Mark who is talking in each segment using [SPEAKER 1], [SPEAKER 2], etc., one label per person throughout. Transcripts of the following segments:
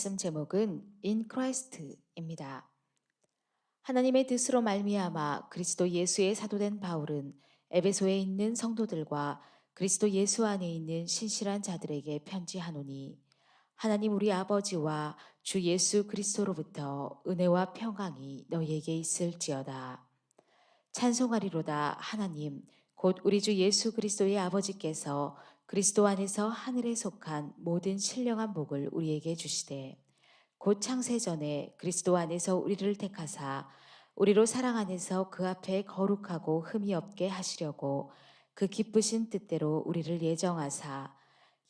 [SPEAKER 1] 말씀 제목은 In Christ입니다. 하나님의 뜻으로 말미암아 그리스도 예수의 사도된 바울은 에베소에 있는 성도들과 그리스도 예수 안에 있는 신실한 자들에게 편지하노니 하나님 우리 아버지와 주 예수 그리스도로부터 은혜와 평강이 너희에게 있을지어다. 찬송하리로다. 하나님 곧 우리 주 예수 그리스도의 아버지께서 그리스도 안에서 하늘에 속한 모든 신령한 복을 우리에게 주시되 곧 창세전에 그리스도 안에서 우리를 택하사 우리로 사랑 안에서 그 앞에 거룩하고 흠이 없게 하시려고 그 기쁘신 뜻대로 우리를 예정하사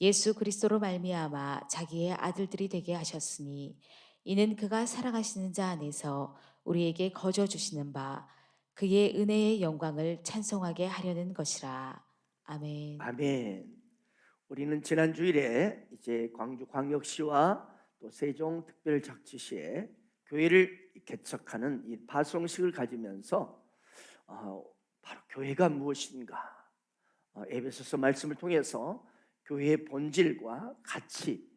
[SPEAKER 1] 예수 그리스도로 말미암아 자기의 아들들이 되게 하셨으니 이는 그가 사랑하시는 자 안에서 우리에게 거저 주시는 바 그의 은혜의 영광을 찬송하게 하려는 것이라. 아멘.
[SPEAKER 2] 아멘. 우리는 지난 주일에 이제 광주 광역시와 또 세종 특별자치시에 교회를 개척하는 이 파송식을 가지면서 바로 교회가 무엇인가, 에베소서 말씀을 통해서 교회의 본질과 가치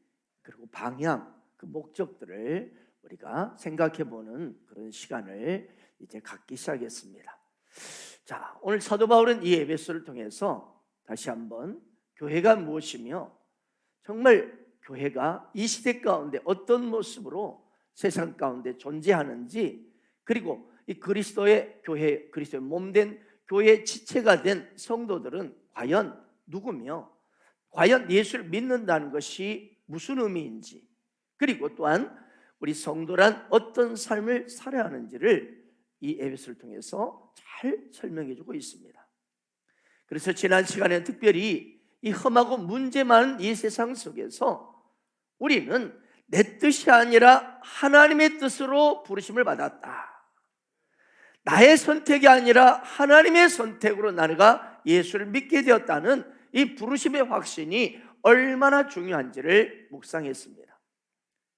[SPEAKER 2] 그리고 방향, 그 목적들을 우리가 생각해보는 그런 시간을 이제 갖기 시작했습니다. 자, 오늘 사도 바울은 이 에베소를 통해서 다시 한번 교회가 무엇이며 정말 교회가 이 시대 가운데 어떤 모습으로 세상 가운데 존재하는지, 그리고 이 그리스도의 교회, 그리스도의 몸된 교회의 지체가 된 성도들은 과연 누구며 과연 예수를 믿는다는 것이 무슨 의미인지, 그리고 또한 우리 성도란 어떤 삶을 살아야 하는지를 이 에베소를 통해서 잘 설명해 주고 있습니다. 그래서 지난 시간에는 특별히 이 험하고 문제 많은 이 세상 속에서 우리는 내 뜻이 아니라 하나님의 뜻으로 부르심을 받았다. 나의 선택이 아니라 하나님의 선택으로 나가 예수를 믿게 되었다는 이 부르심의 확신이 얼마나 중요한지를 묵상했습니다.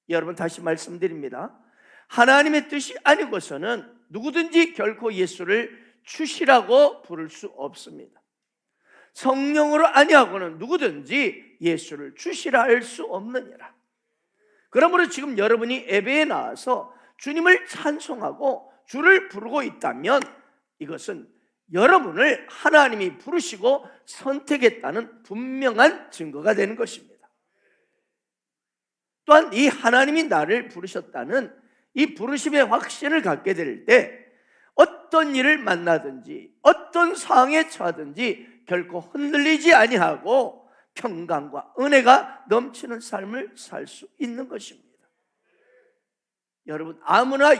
[SPEAKER 2] 여러분, 다시 말씀드립니다. 하나님의 뜻이 아니고서는 누구든지 결코 예수를 주시라고 부를 수 없습니다. 성령으로 아니하고는 누구든지 예수를 주시라 할 수 없느니라. 그러므로 지금 여러분이 예배에 나와서 주님을 찬송하고 주를 부르고 있다면 이것은 여러분을 하나님이 부르시고 선택했다는 분명한 증거가 되는 것입니다. 또한 이 하나님이 나를 부르셨다는 이 부르심의 확신을 갖게 될 때 어떤 일을 만나든지 어떤 상황에 처하든지 결코 흔들리지 아니하고 평강과 은혜가 넘치는 삶을 살 수 있는 것입니다. 여러분, 아무나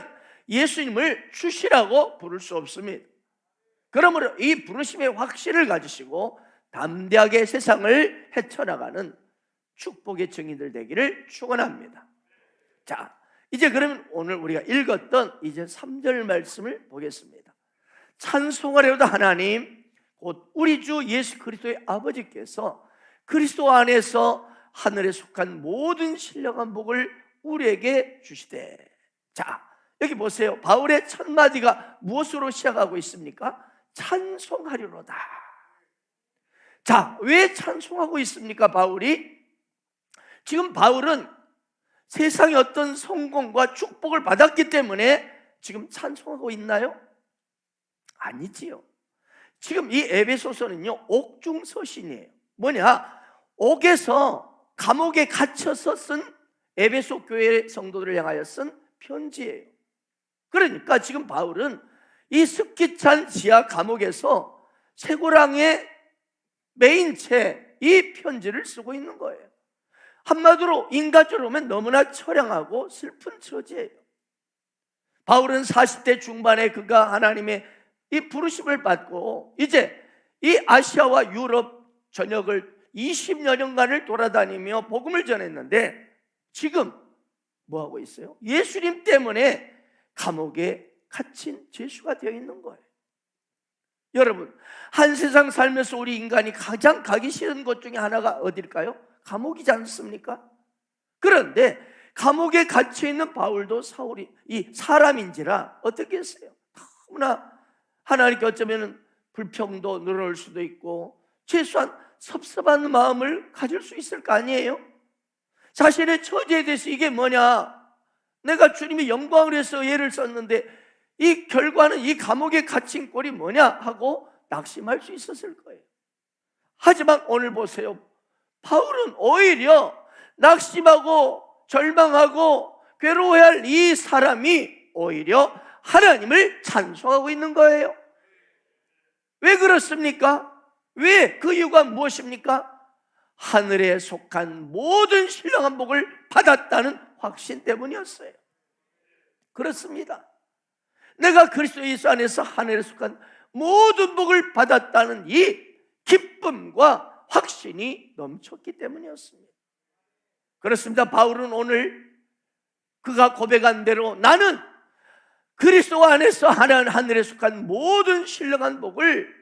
[SPEAKER 2] 예수님을 주시라고 부를 수 없습니다. 그러므로 이 부르심의 확신을 가지시고 담대하게 세상을 헤쳐나가는 축복의 증인들 되기를 축원합니다. 자, 이제 그러면 오늘 우리가 읽었던 이제 3절 말씀을 보겠습니다. 찬송하려다 하나님 곧 우리 주 예수 그리스도의 아버지께서 그리스도 안에서 하늘에 속한 모든 신령한 복을 우리에게 주시되. 자, 여기 보세요. 바울의 첫 마디가 무엇으로 시작하고 있습니까? 찬송하리로다. 자, 왜 찬송하고 있습니까? 바울이 지금 바울은 세상의 어떤 성공과 축복을 받았기 때문에 지금 찬송하고 있나요? 아니지요. 지금 이 에베소서는요, 옥중서신이에요. 뭐냐? 옥에서 감옥에 갇혀서 쓴 에베소 교회 성도들을 향하여 쓴 편지예요. 그러니까 지금 바울은 이 습기 찬 지하 감옥에서 쇠고랑에 메인 채 이 편지를 쓰고 있는 거예요. 한마디로 인간적으로 보면 너무나 처량하고 슬픈 처지예요. 바울은 40대 중반에 그가 하나님의 이 부르심을 받고 이제 이 아시아와 유럽 전역을 20여 년간을 돌아다니며 복음을 전했는데 지금 뭐하고 있어요? 예수님 때문에 감옥에 갇힌 죄수가 되어 있는 거예요. 여러분, 한 세상 살면서 우리 인간이 가장 가기 싫은 것 중에 하나가 어딜까요? 감옥이지 않습니까? 그런데 감옥에 갇혀있는 바울도 사울이 이 사람인지라 어떻게 했어요? 너무나 하나님께 어쩌면 불평도 늘어올 수도 있고 최소한 섭섭한 마음을 가질 수 있을 거 아니에요? 자신의 처지에 대해서 이게 뭐냐, 내가 주님의 영광을 위해서 얘를 썼는데 이 결과는 이 감옥에 갇힌 꼴이 뭐냐 하고 낙심할 수 있었을 거예요. 하지만 오늘 보세요. 바울은 오히려 낙심하고 절망하고 괴로워할 이 사람이 오히려 하나님을 찬송하고 있는 거예요. 왜 그렇습니까? 왜? 그 이유가 무엇입니까? 하늘에 속한 모든 신령한 복을 받았다는 확신 때문이었어요. 그렇습니다. 내가 그리스도 예수 안에서 하늘에 속한 모든 복을 받았다는 이 기쁨과 확신이 넘쳤기 때문이었습니다. 그렇습니다. 바울은 오늘 그가 고백한 대로 나는 그리스도 안에서 하늘에 속한 모든 신령한 복을,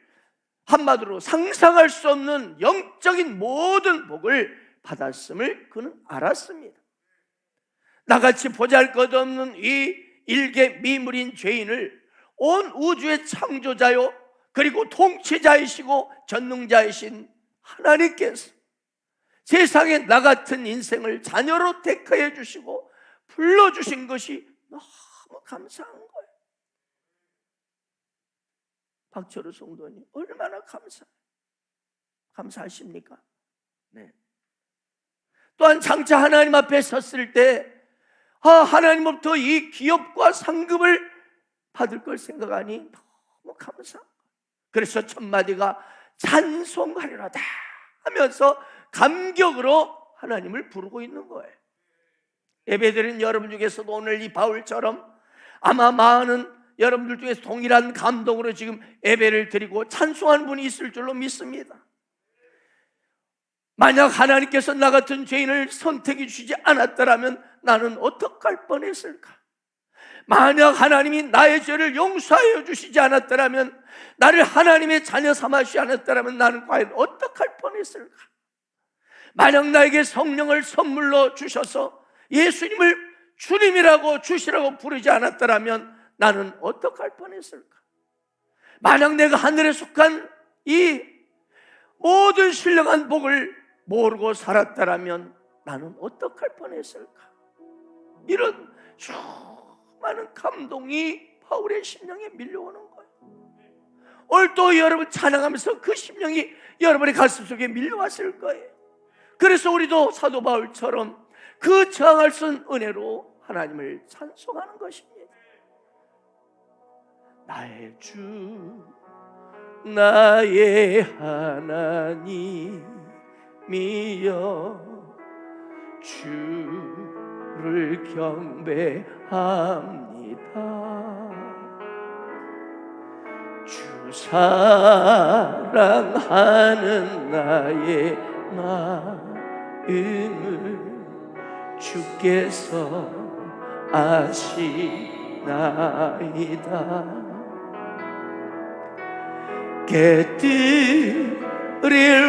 [SPEAKER 2] 한마디로 상상할 수 없는 영적인 모든 복을 받았음을 그는 알았습니다. 나같이 보잘것없는 이 일개 미물인 죄인을 온 우주의 창조자요 그리고 통치자이시고 전능자이신 하나님께서 세상에 나 같은 인생을 자녀로 택하여 주시고 불러주신 것이 너무 감사한 거예요. 박철우 성도님, 얼마나 감사하십니까? 네. 또한 장차 하나님 앞에 섰을 때 하나님으로부터 이 기업과 상급을 받을 걸 생각하니 너무 감사한 거예요. 그래서 첫 마디가 찬송하리로다 하면서 감격으로 하나님을 부르고 있는 거예요. 예배드린 여러분 중에서도 오늘 이 바울처럼 아마 많은 여러분들 중에서 동일한 감동으로 지금 예배를 드리고 찬송하는 분이 있을 줄로 믿습니다. 만약 하나님께서 나 같은 죄인을 선택해 주시지 않았더라면 나는 어떡할 뻔했을까? 만약 하나님이 나의 죄를 용서하여 주시지 않았더라면, 나를 하나님의 자녀 삼아주지 않았더라면 나는 과연 어떡할 뻔했을까? 만약 나에게 성령을 선물로 주셔서 예수님을 주님이라고 주시라고 부르지 않았더라면 나는 어떡할 뻔했을까? 만약 내가 하늘에 속한 이 모든 신령한 복을 모르고 살았더라면 나는 어떡할 뻔했을까? 이런 수많은 감동이 바울의 심령에 밀려오는 거예요. 오늘 또 여러분 찬양하면서 그 심령이 여러분의 가슴속에 밀려왔을 거예요. 그래서 우리도 사도 바울처럼 그 저항할 수 없는 은혜로 하나님을 찬송하는 것입니다. 나의 주 나의 하나님이여 주를 경배합니다. 주 사랑하는 나의 마음을 주께서 아시나이다. 깨뜨릴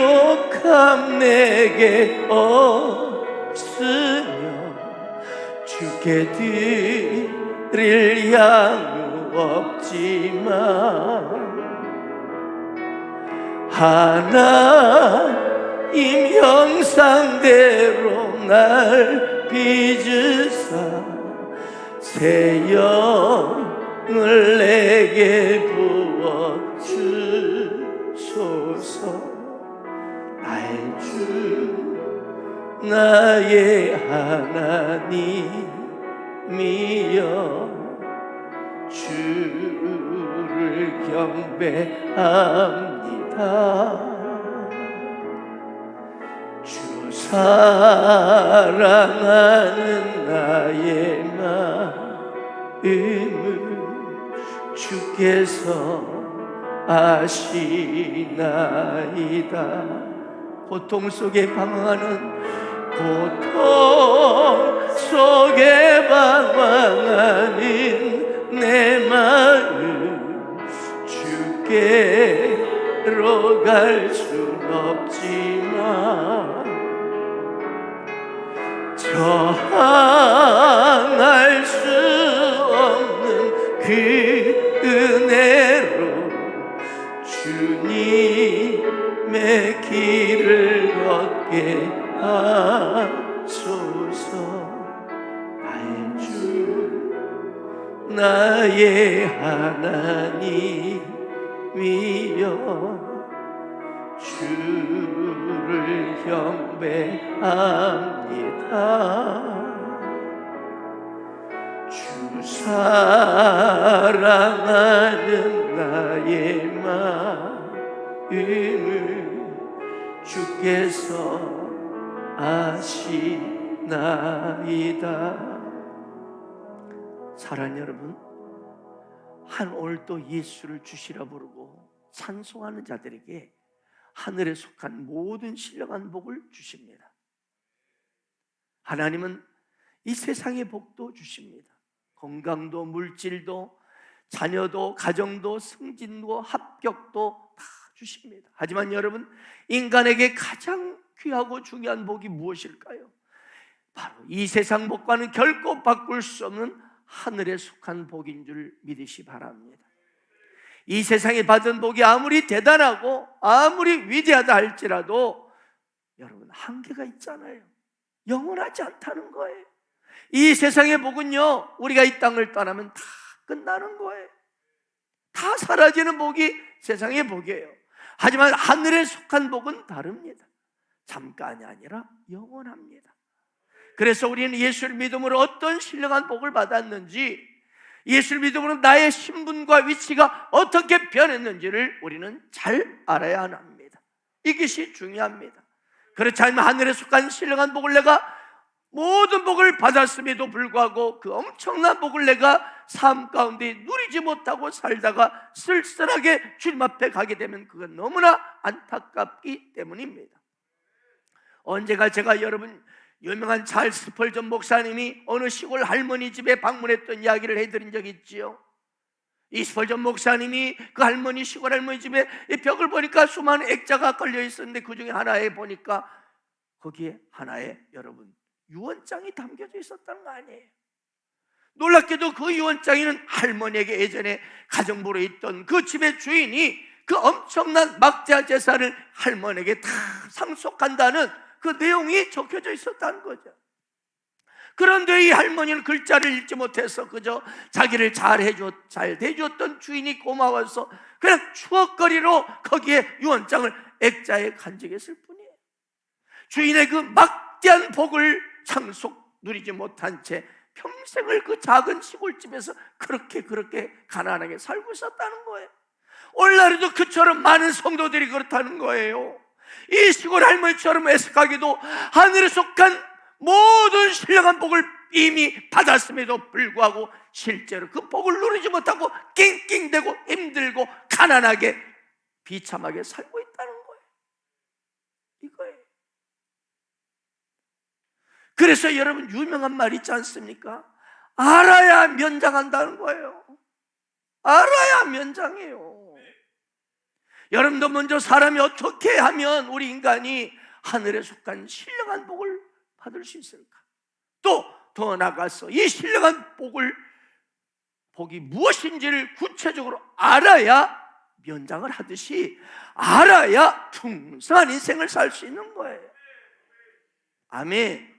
[SPEAKER 2] 옥함 내게 없으며 주께 드릴 양육 없지만 하나님 형상대로 날 빚으사 새 영을 내게 부어 주소서. 나의 주 나의 하나님이여 주를 경배합니다. 주 사랑하는 나의 마음을 주께서 아시나이다. 고통 속에 방황하는 고통 속에 방황하는 내 마음 주께로 갈 순 없지만 저항할 수 없는 그 은혜로 주님의 길을 걷게 하소서. 나의 하나님이여 주를 경배합니다. 주 사랑하는 나의 마음을 주께서 아시나이다. 사랑하는 여러분, 한 올 또 예수를 주시라 부르고 찬송하는 자들에게 하늘에 속한 모든 신령한 복을 주십니다. 하나님은 이 세상의 복도 주십니다. 건강도, 물질도, 자녀도, 가정도, 승진도, 합격도 다 주십니다. 하지만 여러분, 인간에게 가장 귀하고 중요한 복이 무엇일까요? 바로 이 세상 복과는 결코 바꿀 수 없는 하늘에 속한 복인 줄 믿으시 바랍니다. 이 세상에 받은 복이 아무리 대단하고 아무리 위대하다 할지라도 여러분, 한계가 있잖아요. 영원하지 않다는 거예요. 이 세상의 복은요, 우리가 이 땅을 떠나면 다 끝나는 거예요. 다 사라지는 복이 세상의 복이에요. 하지만 하늘에 속한 복은 다릅니다. 잠깐이 아니라 영원합니다. 그래서 우리는 예수를 믿음으로 어떤 신령한 복을 받았는지, 예수를 믿음으로 나의 신분과 위치가 어떻게 변했는지를 우리는 잘 알아야 합니다. 이것이 중요합니다. 그렇지 않으면 하늘에 속한 신령한 복을 내가 모든 복을 받았음에도 불구하고 그 엄청난 복을 내가 삶 가운데 누리지 못하고 살다가 쓸쓸하게 주님 앞에 가게 되면 그건 너무나 안타깝기 때문입니다. 언제가 제가 여러분 유명한 찰스 스펄전 목사님이 어느 시골 할머니 집에 방문했던 이야기를 해드린 적이 있지요. 이 스펄전 목사님이 그 할머니, 시골 할머니 집에 이 벽을 보니까 수많은 액자가 걸려 있었는데 그 중에 하나에 보니까 거기에 하나에 여러분 유언장이 담겨져 있었다는 거 아니에요. 놀랍게도 그 유언장에는 할머니에게 예전에 가정부로 있던 그 집의 주인이 그 엄청난 막대한 재산을 할머니에게 다 상속한다는 그 내용이 적혀져 있었다는 거죠. 그런데 이 할머니는 글자를 읽지 못해서 그저 자기를 잘 대주었던 주인이 고마워서 그냥 추억거리로 거기에 유언장을 액자에 간직했을 뿐이에요. 주인의 그 막대한 복을 상속 누리지 못한 채 평생을 그 작은 시골집에서 그렇게 가난하게 살고 있었다는 거예요. 오늘날에도 그처럼 많은 성도들이 그렇다는 거예요. 이 시골 할머니처럼 애석하게도 하늘에 속한 모든 신령한 복을 이미 받았음에도 불구하고 실제로 그 복을 누리지 못하고 낑낑대고 힘들고 가난하게 비참하게 살고 있다는 거예요. 이거예요. 그래서 여러분 유명한 말 있지 않습니까? 알아야 면장한다는 거예요. 알아야 면장해요. 여러분도 먼저 사람이 어떻게 하면 우리 인간이 하늘에 속한 신령한 복을 받을 수 있을까? 또 더 나아가서 이 신령한 복이 무엇인지를 구체적으로 알아야 면장을 하듯이 알아야 풍성한 인생을 살 수 있는 거예요. 아멘.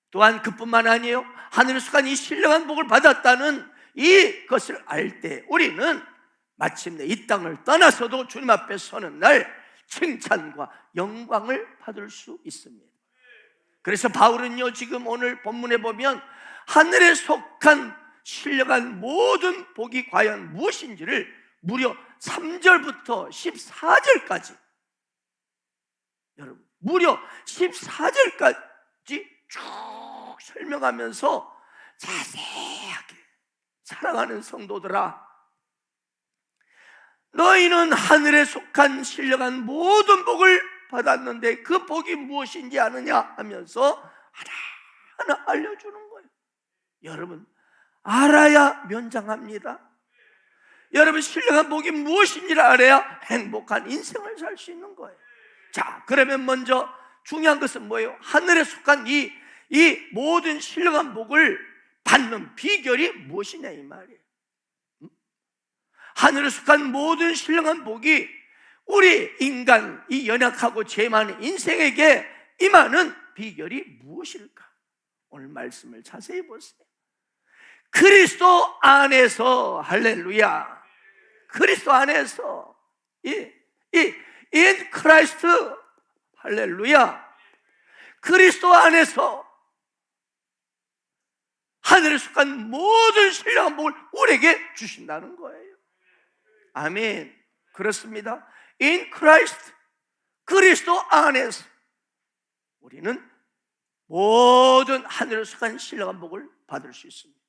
[SPEAKER 2] 또한 그뿐만 아니에요. 하늘에 속한 이 신령한 복을 받았다는 이것을 알 때 우리는 마침내 이 땅을 떠나서도 주님 앞에 서는 날 칭찬과 영광을 받을 수 있습니다. 그래서 바울은요, 지금 오늘 본문에 보면 하늘에 속한 신령한 모든 복이 과연 무엇인지를 무려 3절부터 14절까지 여러분 무려 14절까지 쭉 설명하면서 자세하게 사랑하는 성도들아, 너희는 하늘에 속한 신령한 모든 복을 받았는데 그 복이 무엇인지 아느냐 하면서 하나하나 알려주는 거예요. 여러분 알아야 면장합니다. 여러분 신령한 복이 무엇인지를 알아야 행복한 인생을 살 수 있는 거예요. 자, 그러면 먼저 중요한 것은 뭐예요? 하늘에 속한 이 모든 신령한 복을 받는 비결이 무엇이냐 이 말이에요. 하늘에 속한 모든 신령한 복이 우리 인간 이 연약하고 죄 많은 인생에게 임하는 비결이 무엇일까? 오늘 말씀을 자세히 보세요. 그리스도 안에서, 할렐루야, 그리스도 안에서, in Christ, 할렐루야, 그리스도 안에서 하늘에 속한 모든 신령한 복을 우리에게 주신다는 거예요. 아멘. 그렇습니다. In Christ, 그리스도 안에서 우리는 모든 하늘에 속한 신령한 복을 받을 수 있습니다.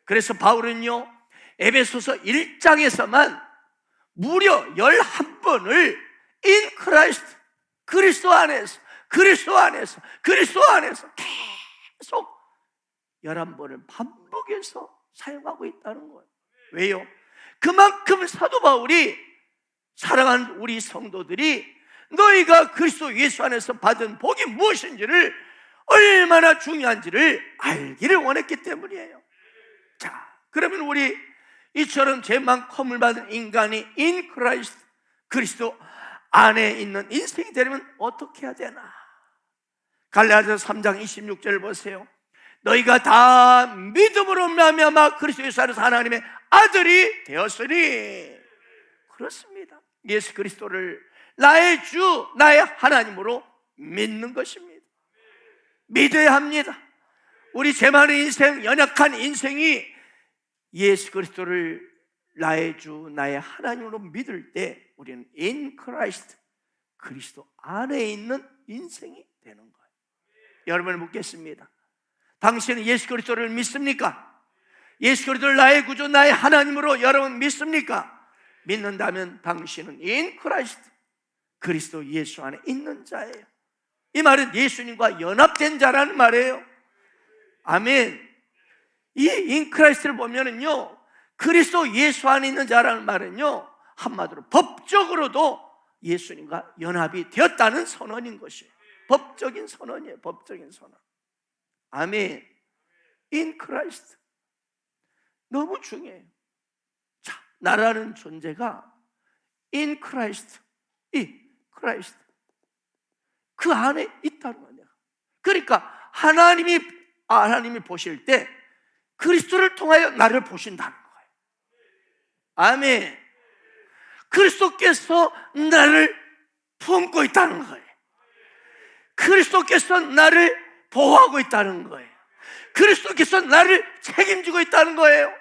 [SPEAKER 2] 그래서 바울은요, 에베소서 1장에서만 무려 11번을 in Christ, 그리스도 안에서, 그리스도 안에서, 그리스도 안에서 계속 11번을 반복해서 사용하고 있다는 거예요. 왜요? 그만큼 사도 바울이 사랑하는 우리 성도들이 너희가 그리스도 예수 안에서 받은 복이 무엇인지를, 얼마나 중요한지를 알기를 원했기 때문이에요. 자, 그러면 우리 이처럼 죄 많고 허물 받은 인간이 in Christ, 그리스도 안에 있는 인생이 되려면 어떻게 해야 되나? 갈라디아서 3장 26절을 보세요. 너희가 다 믿음으로 말미암아 그리스도 예수 안에서 하나님의 아들이 되었으니. 그렇습니다. 예수 그리스도를 나의 주, 나의 하나님으로 믿는 것입니다. 믿어야 합니다. 우리 죄 많은 인생, 연약한 인생이 예수 그리스도를 나의 주, 나의 하나님으로 믿을 때 우리는 in Christ, 그리스도 안에 있는 인생이 되는 거예요. 여러분을 묻겠습니다. 당신은 예수 그리스도를 믿습니까? 예수 그리스도를 나의 구주, 나의 하나님으로 여러분 믿습니까? 믿는다면 당신은 in Christ, 그리스도 예수 안에 있는 자예요. 이 말은 예수님과 연합된 자라는 말이에요. 아멘. 이 in Christ를 보면은요, 그리스도 예수 안에 있는 자라는 말은요, 한마디로 법적으로도 예수님과 연합이 되었다는 선언인 것이에요. 법적인 선언이에요. 법적인 선언. 아멘. in Christ. 너무 중요해요. 자, 나라는 존재가 in Christ, 이 Christ, 그 안에 있다는 거예요. 그러니까 하나님이 보실 때 그리스도를 통하여 나를 보신다는 거예요. 아멘. 그리스도께서 나를 품고 있다는 거예요. 그리스도께서 나를 보호하고 있다는 거예요. 그리스도께서 나를 책임지고 있다는 거예요.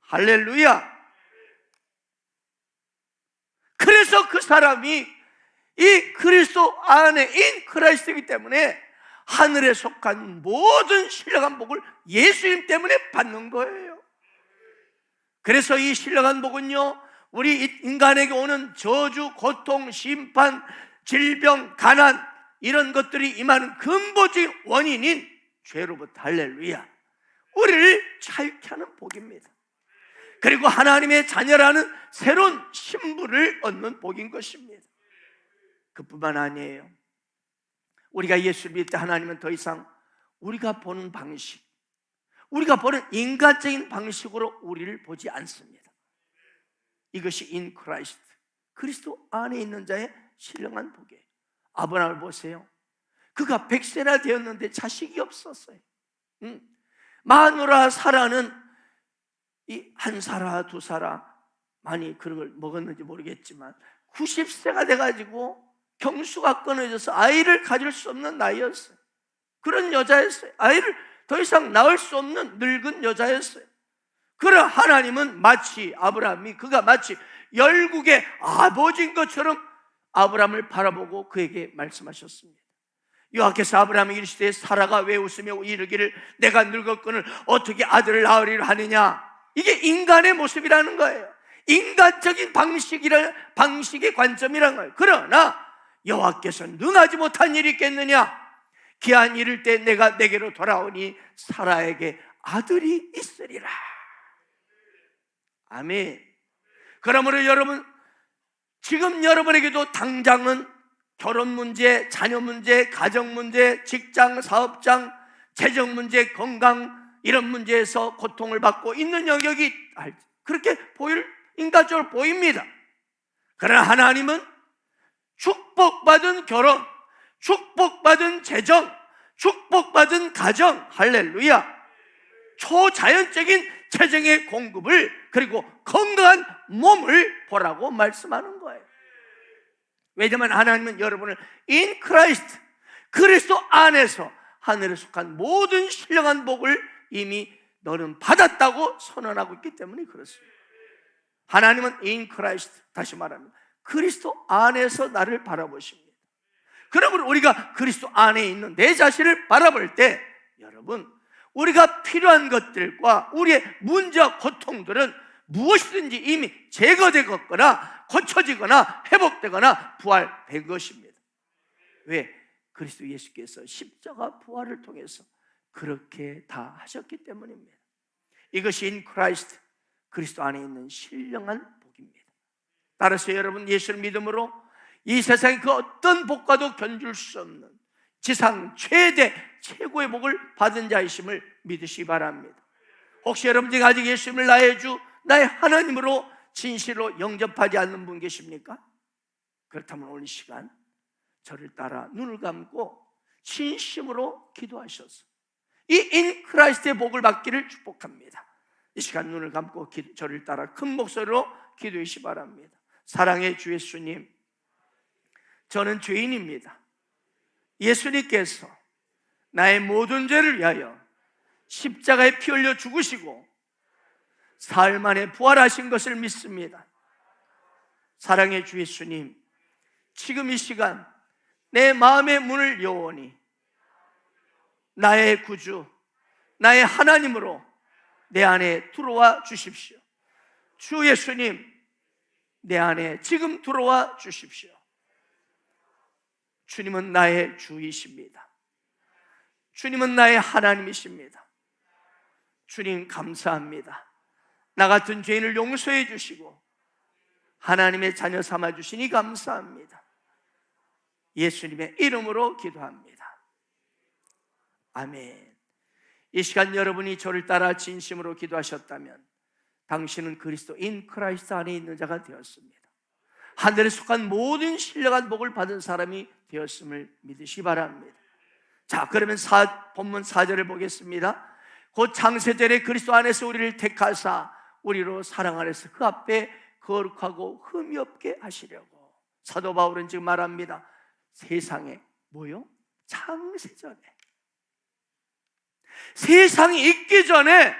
[SPEAKER 2] 할렐루야. 그래서 그 사람이 이 그리스도 안에 in 크라이스트이기 때문에 하늘에 속한 모든 신령한 복을 예수님 때문에 받는 거예요. 그래서 이 신령한 복은요, 우리 인간에게 오는 저주, 고통, 심판, 질병, 가난, 이런 것들이 임하는 근본적인 원인인 죄로부터, 할렐루야, 우리를 자유케 하는 복입니다. 그리고 하나님의 자녀라는 새로운 신분을 얻는 복인 것입니다. 그뿐만 아니에요. 우리가 예수를 믿을 때 하나님은 더 이상 우리가 보는 방식, 우리가 보는 인간적인 방식으로 우리를 보지 않습니다. 이것이 in Christ, 그리스도 안에 있는 자의 신령한 복이에요. 아브라함을 보세요. 그가 100세나 되었는데 자식이 없었어요. 마누라 사라는 이 한 사라 두 사라 많이 그런 걸 먹었는지 모르겠지만 90세가 돼가지고 경수가 끊어져서 아이를 가질 수 없는 나이였어요. 그런 여자였어요. 아이를 더 이상 낳을 수 없는 늙은 여자였어요. 그러나 하나님은 마치 그가 마치 열국의 아버지인 것처럼 아브라함을 바라보고 그에게 말씀하셨습니다. 여호와께서 아브라함에게 이르시되 사라가 왜 웃으며 이르기를 내가 늙었거늘 어떻게 아들을 낳으리라 하느냐. 이게 인간의 모습이라는 거예요. 인간적인 방식의 관점이라는 거예요. 그러나 여호와께서 능하지 못한 일이 있겠느냐. 기한 이를 때 내가 내게로 돌아오니 사라에게 아들이 있으리라. 아멘. 그러므로 여러분, 지금 여러분에게도 당장은 결혼 문제, 자녀 문제, 가정 문제, 직장, 사업장, 재정 문제, 건강, 이런 문제에서 고통을 받고 있는 영역이 그렇게 인간적으로 보입니다. 그러나 하나님은 축복받은 결혼, 축복받은 재정, 축복받은 가정, 할렐루야, 초자연적인 재정의 공급을, 그리고 건강한 몸을 보라고 말씀하는 거예요. 왜냐하면 하나님은 여러분을 in Christ, 그리스도 안에서 하늘에 속한 모든 신령한 복을 이미 너는 받았다고 선언하고 있기 때문에 그렇습니다. 하나님은 in Christ, 다시 말합니다, 그리스도 안에서 나를 바라보십니다. 그러므로 우리가 그리스도 안에 있는 내 자신을 바라볼 때, 여러분, 우리가 필요한 것들과 우리의 문제와 고통들은 무엇이든지 이미 제거되거나 고쳐지거나 회복되거나 부활된 것입니다. 왜? 그리스도 예수께서 십자가 부활을 통해서 그렇게 다 하셨기 때문입니다. 이것이 in Christ, 그리스도 안에 있는 신령한 복입니다. 따라서 여러분, 예수를 믿음으로 이 세상의 그 어떤 복과도 견줄 수 없는 지상 최대 최고의 복을 받은 자이심을 믿으시기 바랍니다. 혹시 여러분들이 아직 예수님을 나의 주, 나의 하나님으로 진실로 영접하지 않는 분 계십니까? 그렇다면 오늘 시간 저를 따라 눈을 감고 진심으로 기도하셔서 이 인 크라이스트의 복을 받기를 축복합니다. 이 시간 눈을 감고 저를 따라 큰 목소리로 기도해 주시기 바랍니다. 사랑의 주 예수님, 저는 죄인입니다. 예수님께서 나의 모든 죄를 위하여 십자가에 피 흘려 죽으시고 사흘 만에 부활하신 것을 믿습니다. 사랑의 주 예수님, 지금 이 시간 내 마음의 문을 여오니 나의 구주, 나의 하나님으로 내 안에 들어와 주십시오. 주 예수님, 내 안에 지금 들어와 주십시오. 주님은 나의 주이십니다. 주님은 나의 하나님이십니다. 주님 감사합니다. 나 같은 죄인을 용서해 주시고 하나님의 자녀 삼아 주시니 감사합니다. 예수님의 이름으로 기도합니다. 아멘. 이 시간 여러분이 저를 따라 진심으로 기도하셨다면 당신은 그리스도 인 크라이스트 안에 있는 자가 되었습니다. 하늘에 속한 모든 신령한 복을 받은 사람이 되었음을 믿으시기 바랍니다. 자, 그러면 본문 4절을 보겠습니다. 곧 창세전에 그리스도 안에서 우리를 택하사 우리로 사랑 안에서 그 앞에 거룩하고 흠이 없게 하시려고. 사도 바울은 지금 말합니다. 세상에 뭐요? 창세전에, 세상이 있기 전에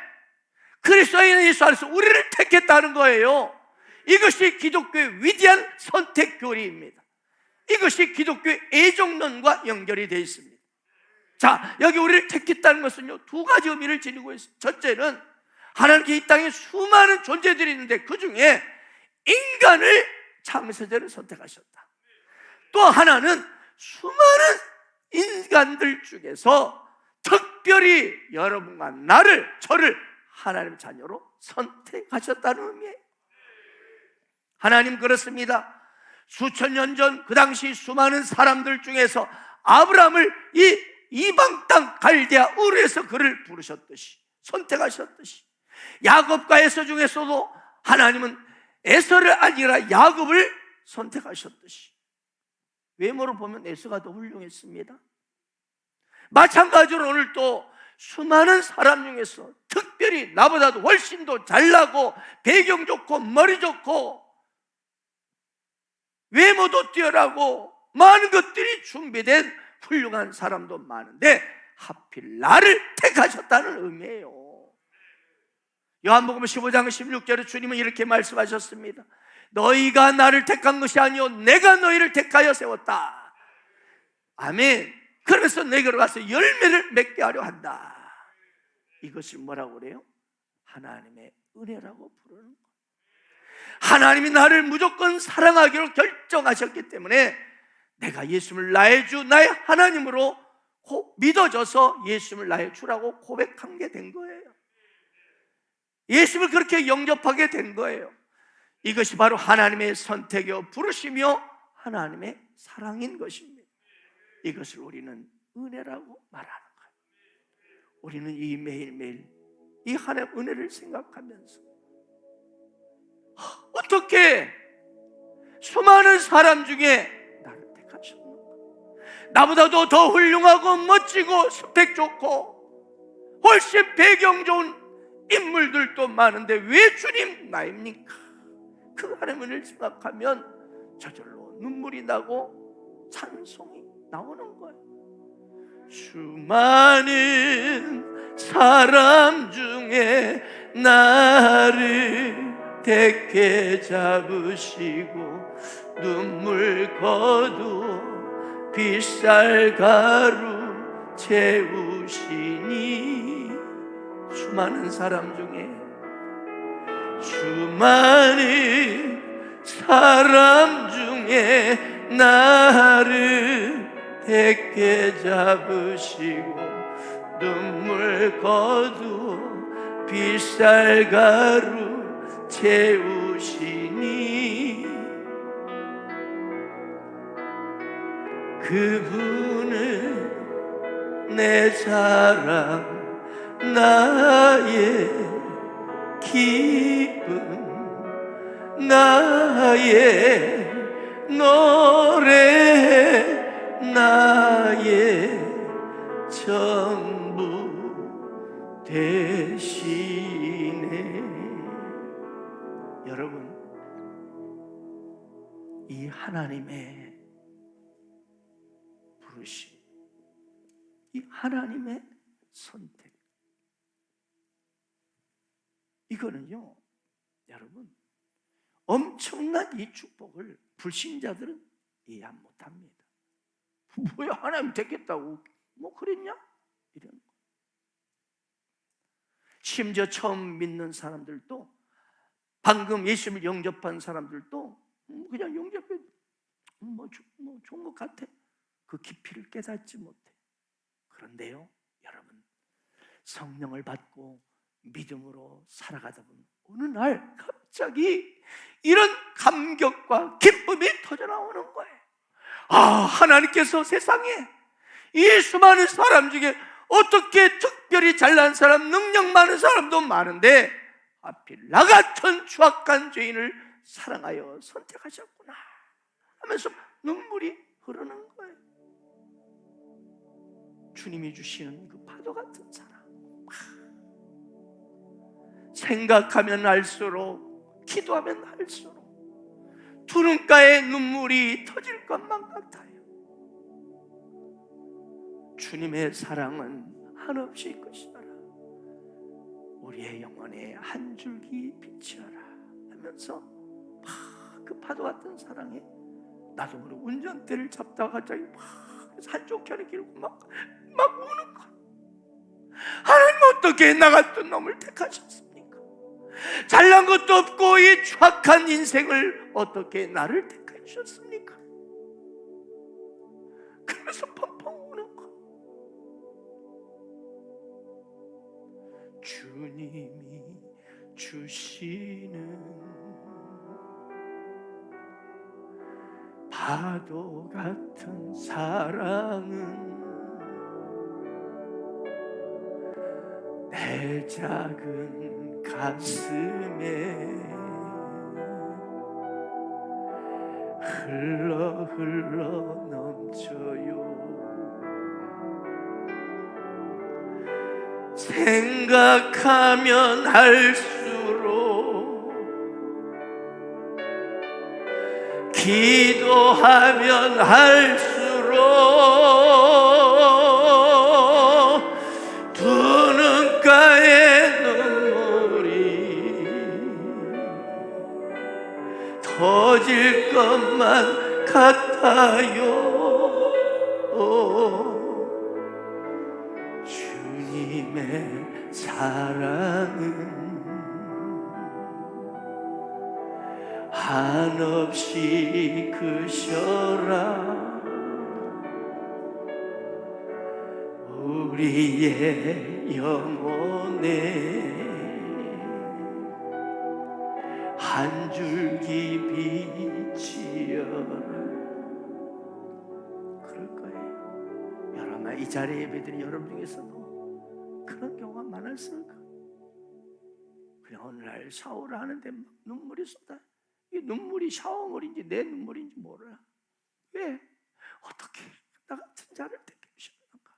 [SPEAKER 2] 그리스도에 있는 예수 안에서 우리를 택했다는 거예요. 이것이 기독교의 위대한 선택 교리입니다. 이것이 기독교의 애정론과 연결이 되어 있습니다. 자, 여기 우리를 택했다는 것은요, 두 가지 의미를 지니고 있습니다. 첫째는 하나님께 이 땅에 수많은 존재들이 있는데 그 중에 인간을 창세전에 선택하셨다. 또 하나는 수많은 인간들 중에서 특별히 여러분과 나를, 저를 하나님의 자녀로 선택하셨다는 의미예요. 하나님 그렇습니다. 수천 년 전 그 당시 수많은 사람들 중에서 아브라함을 이 이방 땅 갈대아 우르에서 그를 부르셨듯이, 선택하셨듯이, 야곱과 에서 중에서도 하나님은 에서를 아니라 야곱을 선택하셨듯이, 외모로 보면 에서가 더 훌륭했습니다. 마찬가지로 오늘 또 수많은 사람 중에서 특별히 나보다도 훨씬 더 잘나고 배경 좋고 머리 좋고 외모도 뛰어나고 많은 것들이 준비된 훌륭한 사람도 많은데 하필 나를 택하셨다는 의미예요. 요한복음 15장 16절에 주님은 이렇게 말씀하셨습니다. 너희가 나를 택한 것이 아니요 내가 너희를 택하여 세웠다. 아멘. 그래서 내게로 가서 열매를 맺게 하려 한다. 이것을 뭐라고 그래요? 하나님의 은혜라고 부르는 거예요. 하나님이 나를 무조건 사랑하기로 결정하셨기 때문에 내가 예수님을 나의 주, 나의 하나님으로 믿어져서 예수님을 나의 주라고 고백한 게 된 거예요. 예수님을 그렇게 영접하게 된 거예요. 이것이 바로 하나님의 선택이요 부르시며 하나님의 사랑인 것입니다. 이것을 우리는 은혜라고 말하는 거예요. 우리는 이 매일매일 이 하나님의 은혜를 생각하면서 어떻게 수많은 사람 중에 나를 택하셨는가? 나보다도 더 훌륭하고 멋지고 스펙 좋고 훨씬 배경 좋은 인물들도 많은데 왜 주님 나입니까? 그 하나님을 생각하면 저절로 눈물이 나고 찬송이 나오는 거예요. 수많은 사람 중에 나를 택해 잡으시고 눈물 거두어 빗살가루 채우시니, 수많은 사람 중에, 수많은 사람 중에 나를 택해 잡으시고 눈물 거두어 빗살가루 채우시니, 그분은 내 사랑, 나의 기쁨, 나의 노래, 나의 전부 되시네. 여러분, 이 하나님의 부르심, 이 하나님의 선택, 이거는요, 여러분, 엄청난 이 축복을 불신자들은 이해 못합니다. 뭐야, 하나님 됐겠다고 뭐 그랬냐? 이런 거. 심지어 처음 믿는 사람들도, 방금 예수님을 영접한 사람들도 그냥 영접해, 뭐 좋은 것 같아. 그 깊이를 깨닫지 못해. 그런데요, 여러분, 성령을 받고 믿음으로 살아가다 보면 어느 날 갑자기 이런 감격과 기쁨이 터져나오는 거예요. 아, 하나님께서 세상에 이 수많은 사람 중에 어떻게 특별히 잘난 사람, 능력 많은 사람도 많은데 하필 나 같은 추악한 죄인을 사랑하여 선택하셨구나 하면서 눈물이 흐르는 거예요. 주님이 주시는 그 파도 같은 사랑, 생각하면 할수록, 기도하면 할수록 두 눈가에 눈물이 터질 것만 같아요. 주님의 사랑은 한없이 크시더라. 우리의 영혼에 한 줄기 빛이어라 하면서 그 파도 같은 사랑에, 나도 모르게 운전대를 잡다가 갑자기 한쪽 편에 길고 막 우는 거야. 하나님, 어떻게 나 같은 놈을 택하셨습니까? 잘난 것도 없고 이 추악한 인생을 어떻게 나를 택해 주셨습니까? 그래서 펑펑 우는 거. 주님이 주시는 파도 같은 사랑은 내 작은 가슴에 흘러 넘쳐요. 생각하면 할수록, 기도하면 할수록 두 눈가에 눈물이 터질 것만 같아요. 주님의 사랑은 한없이 크셔라. 우리의 영혼에 한 줄기 빛이여라. 그럴 거예요. 여러분, 이 자리에 예배드린 여러분 중에서도 그런 경우가 많았을까? 그냥 어느 날 샤워를 하는데 막 눈물이 쏟아요. 이 눈물이 샤워물인지 내 눈물인지 몰라. 왜? 어떻게 나 같은 자를 택해 주셨는가?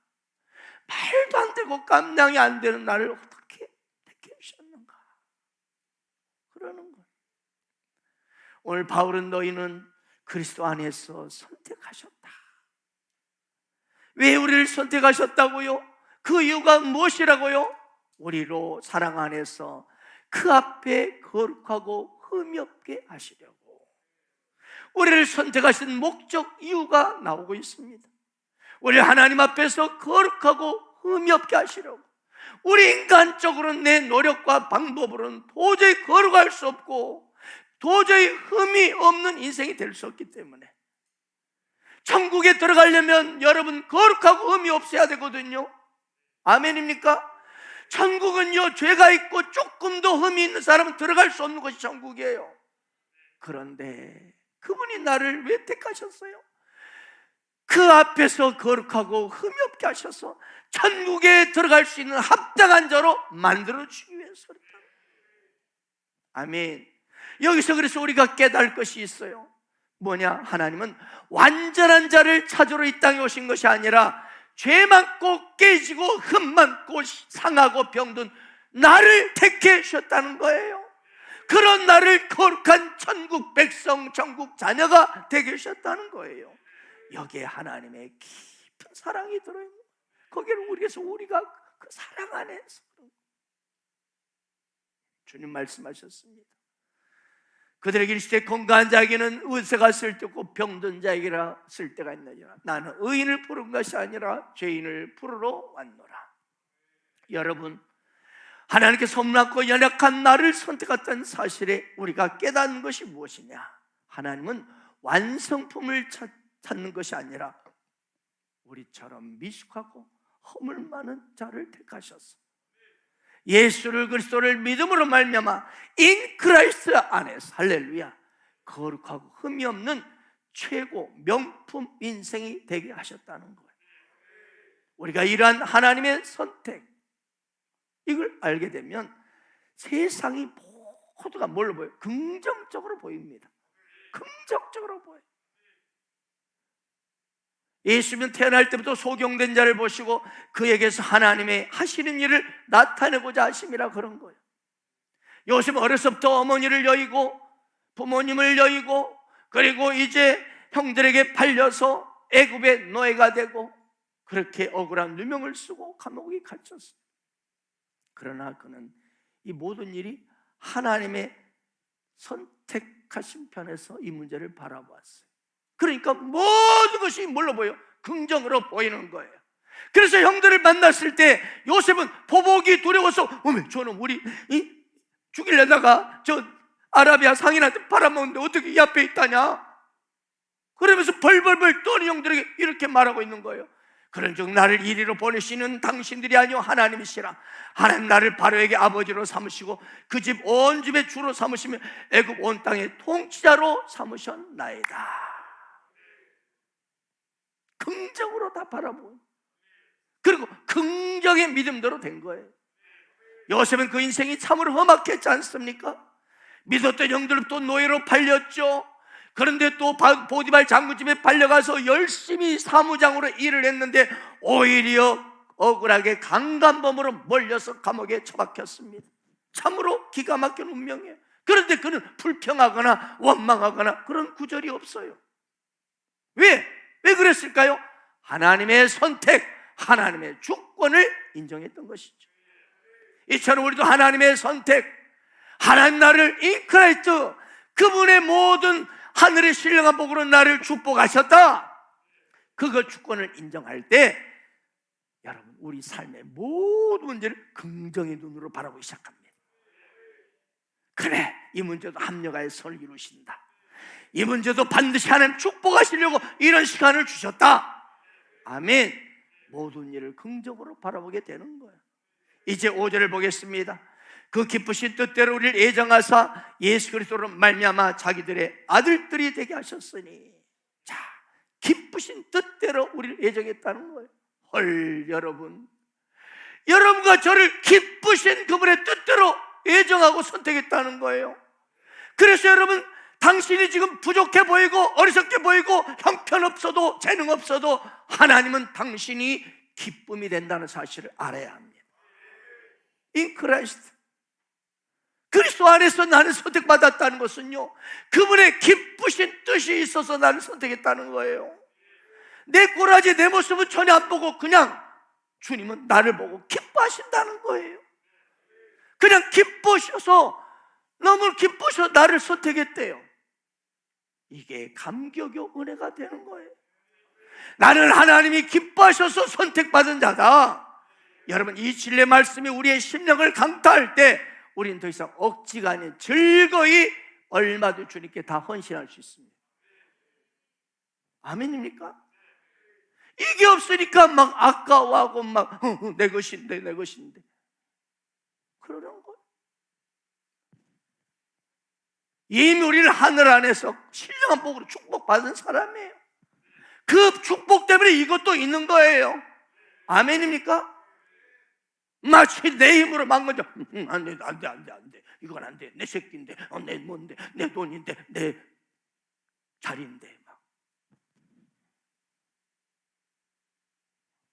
[SPEAKER 2] 말도 안 되고 감당이 안 되는 나를 어떻게 택해 주셨는가 그러는 거예요. 오늘 바울은 너희는 그리스도 안에서 선택하셨다. 왜 우리를 선택하셨다고요? 그 이유가 무엇이라고요? 우리로 사랑 안에서 그 앞에 거룩하고 흠이 없게 하시려고 우리를 선택하신 목적 이유가 나오고 있습니다. 우리 하나님 앞에서 거룩하고 흠이 없게 하시려고. 우리 인간적으로 내 노력과 방법으로는 도저히 거룩할 수 없고 도저히 흠이 없는 인생이 될 수 없기 때문에 천국에 들어가려면 여러분 거룩하고 흠이 없어야 되거든요. 아멘입니까? 천국은요, 죄가 있고 조금도 흠이 있는 사람은 들어갈 수 없는 것이 천국이에요. 그런데 그분이 나를 왜 택하셨어요? 그 앞에서 거룩하고 흠이 없게 하셔서 천국에 들어갈 수 있는 합당한 자로 만들어주기 위해서. 아멘. 여기서 그래서 우리가 깨달을 것이 있어요. 뭐냐? 하나님은 완전한 자를 찾으러 이 땅에 오신 것이 아니라 죄 많고 깨지고 흠 많고 상하고 병든 나를 택해 주셨다는 거예요. 그런 나를 거룩한 천국 백성, 천국 자녀가 되게 하셨다는 거예요. 여기에 하나님의 깊은 사랑이 들어있는 거예요. 거기를 우리가 그 사랑 안에서 주님 말씀하셨습니다. 그들에게 이르시되 건강한 자에게는 의사가 쓸데없고 병든 자에게라 쓸데가 있느니라. 나는 의인을 부른 것이 아니라 죄인을 부르러 왔노라. 여러분, 하나님께 소문났고 연약한 나를 선택했다는 사실에 우리가 깨닫는 것이 무엇이냐? 하나님은 완성품을 찾는 것이 아니라 우리처럼 미숙하고 허물 많은 자를 택하셨어. 예수를 그리스도를 믿음으로 말미암아 인 크라이스트 안에서 할렐루야 거룩하고 흠이 없는 최고 명품 인생이 되게 하셨다는 거예요. 우리가 이러한 하나님의 선택 이걸 알게 되면 세상이 모두가 뭘로 보여요? 긍정적으로 보입니다. 긍정적으로 보여요. 예수님은 태어날 때부터 소경된 자를 보시고 그에게서 하나님의 하시는 일을 나타내고자 하심이라 그런 거예요. 요셉은 어려서부터 어머니를 여의고 부모님을 여의고 그리고 이제 형들에게 팔려서 애굽의 노예가 되고 그렇게 억울한 누명을 쓰고 감옥에 갇혔어요. 그러나 그는 이 모든 일이 하나님의 선택하신 편에서 이 문제를 바라보았어요. 그러니까 모든 것이 뭘로 보여? 긍정으로 보이는 거예요. 그래서 형들을 만났을 때 요셉은 보복이 두려워서 어머 저는 우리 죽이려다가 저 아라비아 상인한테 팔아먹는데 어떻게 이 앞에 있다냐? 그러면서 벌벌벌 떠는 형들에게 이렇게 말하고 있는 거예요. 그런즉 나를 이리로 보내시는 당신들이 아니요 하나님이시라. 하나님 나를 바로에게 아버지로 삼으시고 그 집 온 집의 주로 삼으시며 애굽 온 땅의 통치자로 삼으셨나이다. 긍정으로 다 바라보고 그리고 긍정의 믿음대로 된 거예요. 요셉은 그 인생이 참으로 험악했지 않습니까? 믿었던 형들은 또 노예로 팔렸죠. 그런데 또 보디발 장군집에 팔려가서 열심히 사무장으로 일을 했는데 오히려 억울하게 강간범으로 몰려서 감옥에 처박혔습니다. 참으로 기가 막힌 운명이에요. 그런데 그는 불평하거나 원망하거나 그런 구절이 없어요. 왜 그랬을까요? 하나님의 선택, 하나님의 주권을 인정했던 것이죠. 이처럼 우리도 하나님의 선택, 하나님 나를 인크라이트 그분의 모든 하늘의 신령한 복으로 나를 축복하셨다. 그거 주권을 인정할 때 여러분 우리 삶의 모든 문제를 긍정의 눈으로 바라보기 시작합니다. 그래 이 문제도 합력하여 선을 이루신다. 이 문제도 반드시 하나님 축복하시려고 이런 시간을 주셨다. 아멘. 모든 일을 긍정으로 바라보게 되는 거예요. 이제 5절을 보겠습니다. 그 기쁘신 뜻대로 우리를 애정하사 예수 그리스도로 말미암아 자기들의 아들들이 되게 하셨으니 자 기쁘신 뜻대로 우리를 애정했다는 거예요. 헐 여러분과 저를 기쁘신 그분의 뜻대로 애정하고 선택했다는 거예요. 그래서 여러분 당신이 지금 부족해 보이고 어리석게 보이고 형편없어도 재능 없어도 하나님은 당신이 기쁨이 된다는 사실을 알아야 합니다. In Christ. 그리스도 안에서 나는 선택받았다는 것은요, 그분의 기쁘신 뜻이 있어서 나를 선택했다는 거예요. 내 꼬라지, 내 모습은 전혀 안 보고 그냥 주님은 나를 보고 기뻐하신다는 거예요. 그냥 기쁘셔서, 너무 기쁘셔서 나를 선택했대요. 이게 감격의 은혜가 되는 거예요. 나는 하나님이 기뻐하셔서 선택받은 자다. 여러분, 이 진리 말씀이 우리의 심령을 강타할 때 우리는 더 이상 억지가 아닌 즐거이 얼마든지 주님께 다 헌신할 수 있습니다. 아멘입니까? 이게 없으니까 막 아까워하고 막 내 것인데 내 것인데 그러는 거예요. 이미 우리는 하늘 안에서 신령한 복으로 축복받은 사람이에요. 그 축복 때문에 이것도 있는 거예요. 아멘입니까? 마치 내 힘으로 막건져 안돼 이건 안돼, 내 새끼인데, 내 뭔데, 내 돈인데, 내 자리인데, 막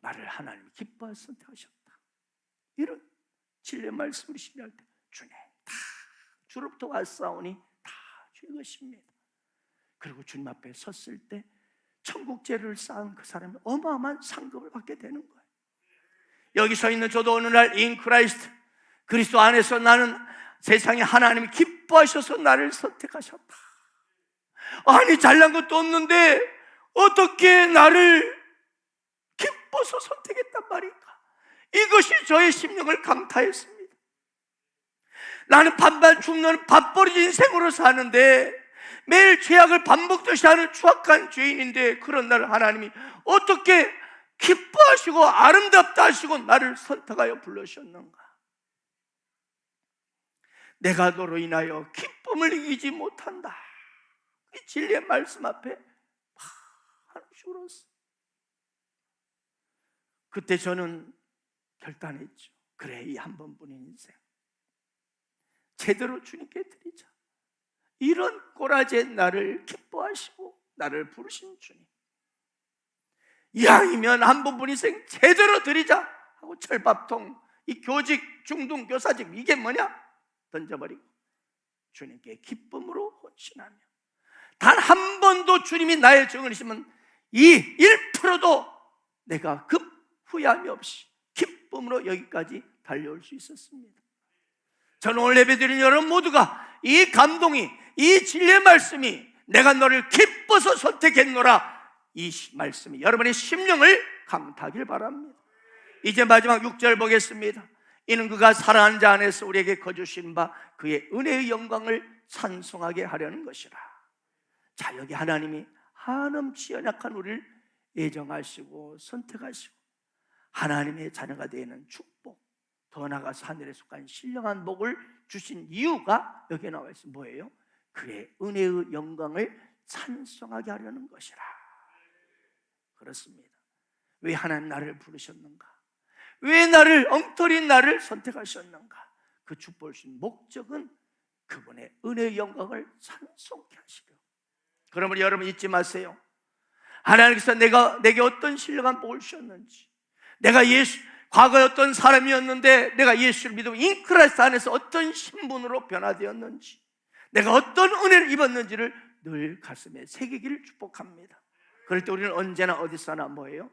[SPEAKER 2] 나를 하나님이 기뻐해서 선택하셨다. 이런 진리의 말씀을 신뢰할 때 주님 다 주로부터 왔사오니 다 주의 것입니다. 그리고 주님 앞에 섰을 때 천국 재료를 쌓은 그 사람이 어마어마한 상급을 받게 되는 거예요. 여기 서 있는 저도 어느 날 in Christ, 그리스도 안에서 나는 세상에 하나님이 기뻐하셔서 나를 선택하셨다. 아니 잘난 것도 없는데 어떻게 나를 기뻐서 선택했단 말인가? 이것이 저의 심령을 강타했습니다. 나는 반반 죽는 밥버린 인생으로 사는데 매일 죄악을 반복듯이 하는 추악한 죄인인데 그런 나를 하나님이 어떻게 기뻐하시고 아름답다 하시고 나를 선택하여 불러주셨는가? 내가 너로 인하여 기쁨을 이기지 못한다. 이 진리의 말씀 앞에 한없이 울었어. 그때 저는 결단했죠. 그래, 이 한 번뿐인 인생 제대로 주님께 드리자. 이런 꼬라지의 나를 기뻐하시고 나를 부르신 주님, 이왕이면 한 번뿐인 인생 제대로 드리자 하고 철밥통, 이 교직, 중등, 교사직 이게 뭐냐? 던져버리고 주님께 기쁨으로 헌신하며, 단 한 번도 주님이 나의 증언이시면 이 1%도 내가 급 후회함이 없이 기쁨으로 여기까지 달려올 수 있었습니다. 저는 오늘 예배드린 여러분 모두가 이 감동이, 이 진리의 말씀이 내가 너를 기뻐서 선택했노라, 이 말씀이 여러분의 심령을 강타하길 바랍니다. 이제 마지막 6절 보겠습니다. 이는 그가 사랑하는 자 안에서 우리에게 거주신 바 그의 은혜의 영광을 찬송하게 하려는 것이라. 자, 여기 하나님이 한없이 연약한 우리를 애정하시고 선택하시고 하나님의 자녀가 되는 축복, 더 나아가서 하늘에 속한 신령한 복을 주신 이유가 여기에 나와 있어요. 뭐예요? 그의 은혜의 영광을 찬송하게 하려는 것이라. 그렇습니다. 왜 하나님 나를 부르셨는가? 왜 나를, 엉터리 나를 선택하셨는가? 그 축복을 주신 목적은 그분의 은혜의 영광을 찬송케 하시려. 그러므로 여러분 잊지 마세요. 하나님께서 내게 어떤 신령한 복을 주셨는지, 내가 과거에 어떤 사람이었는데 내가 예수를 믿으면 인크라이스트 안에서 어떤 신분으로 변화되었는지, 내가 어떤 은혜를 입었는지를 늘 가슴에 새기기를 축복합니다. 그럴 때 우리는 언제나 어디서나 뭐예요?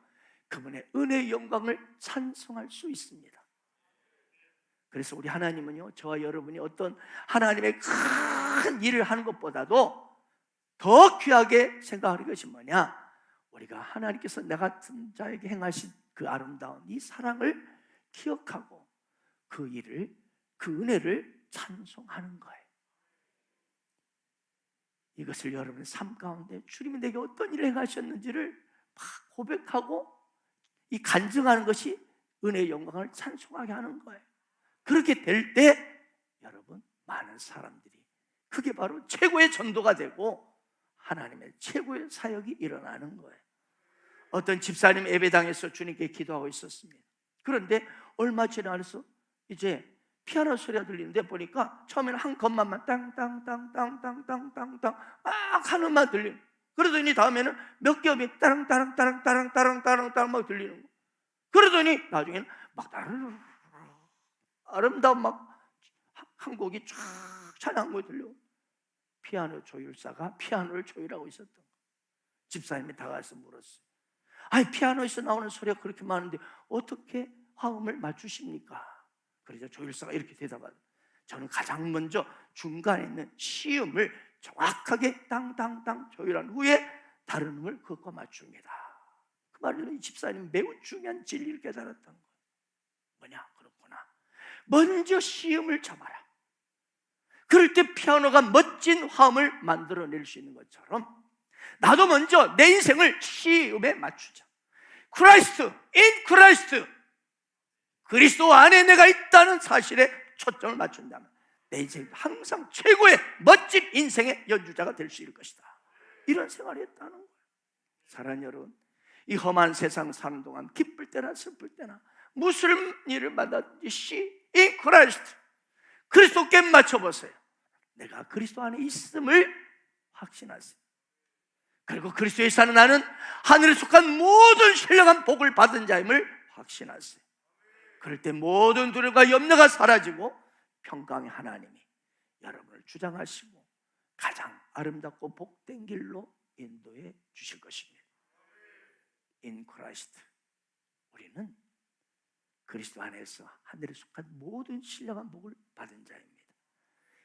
[SPEAKER 2] 그분의 은혜의 영광을 찬송할 수 있습니다. 그래서 우리 하나님은요, 저와 여러분이 어떤 하나님의 큰 일을 하는 것보다도 더 귀하게 생각하는 것이 뭐냐? 우리가 하나님께서 나 같은 자에게 행하신 그 아름다운 이 사랑을 기억하고 그 일을, 그 은혜를 찬송하는 거예요. 이것을 여러분의 삶 가운데 주님이 내게 어떤 일을 행하셨는지를 막 고백하고 이 간증하는 것이 은혜의 영광을 찬송하게 하는 거예요. 그렇게 될 때 여러분, 많은 사람들이 그게 바로 최고의 전도가 되고 하나님의 최고의 사역이 일어나는 거예요. 어떤 집사님 예배당에서 주님께 기도하고 있었습니다. 그런데 얼마 지나서 이제 피아노 소리가 들리는데 보니까 처음에는 한 것만만 땅땅땅땅땅땅땅땅 막 하는 만 들리는. 그러더니 다음에는 몇 겹이 따랑따랑따랑따랑따랑따랑 막 들리는 거. 그러더니 나중에는 막 아름다운 막 한 곡이 쫙 찬양곡이 들려. 피아노 조율사가 피아노를 조율하고 있었던 거예요. 집사님이 다가와서 물었어요. 아니, 피아노에서 나오는 소리가 그렇게 많은데 어떻게 화음을 맞추십니까? 그래서 조율사가 이렇게 대답하더라고요. 저는 가장 먼저 중간에 있는 시음을 정확하게 땅땅땅 조율한 후에 다른 음을 그것과 맞춥니다. 그 말로 이 집사님 매우 중요한 진리를 깨달았던 거예요. 뭐냐? 그렇구나. 먼저 시음을 잡아라. 그럴 때 피아노가 멋진 화음을 만들어낼 수 있는 것처럼 나도 먼저 내 인생을 시음에 맞추자. 크라이스트, 인 크라이스트, 그리스도 안에 내가 있다는 사실에 초점을 맞춘다면 내 인생 항상 최고의 멋진 인생의 연주자가 될 수 있을 것이다. 이런 생활을 했다는 거예요. 사랑하는 여러분, 이 험한 세상 사는 동안 기쁠 때나 슬플 때나 무슨 일을 만나든지 인 크라이스트, 그리스도께 맞춰보세요. 내가 그리스도 안에 있음을 확신하세요. 그리고 그리스도에 사는 나는 하늘에 속한 모든 신령한 복을 받은 자임을 확신하세요. 그럴 때 모든 두려움과 염려가 사라지고 평강의 하나님이 여러분을 주장하시고 가장 아름답고 복된 길로 인도해 주실 것입니다. In Christ, 우리는 그리스도 안에서 하늘에 속한 모든 신령한 복을 받은 자입니다.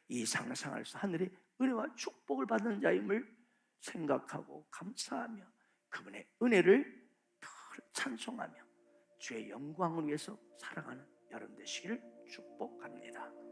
[SPEAKER 2] 이 상상에서 하늘의 은혜와 축복을 받은 자임을 생각하고 감사하며 그분의 은혜를 늘 찬송하며 주의 영광을 위해서 살아가는 여러분 되시기를 축복합니다.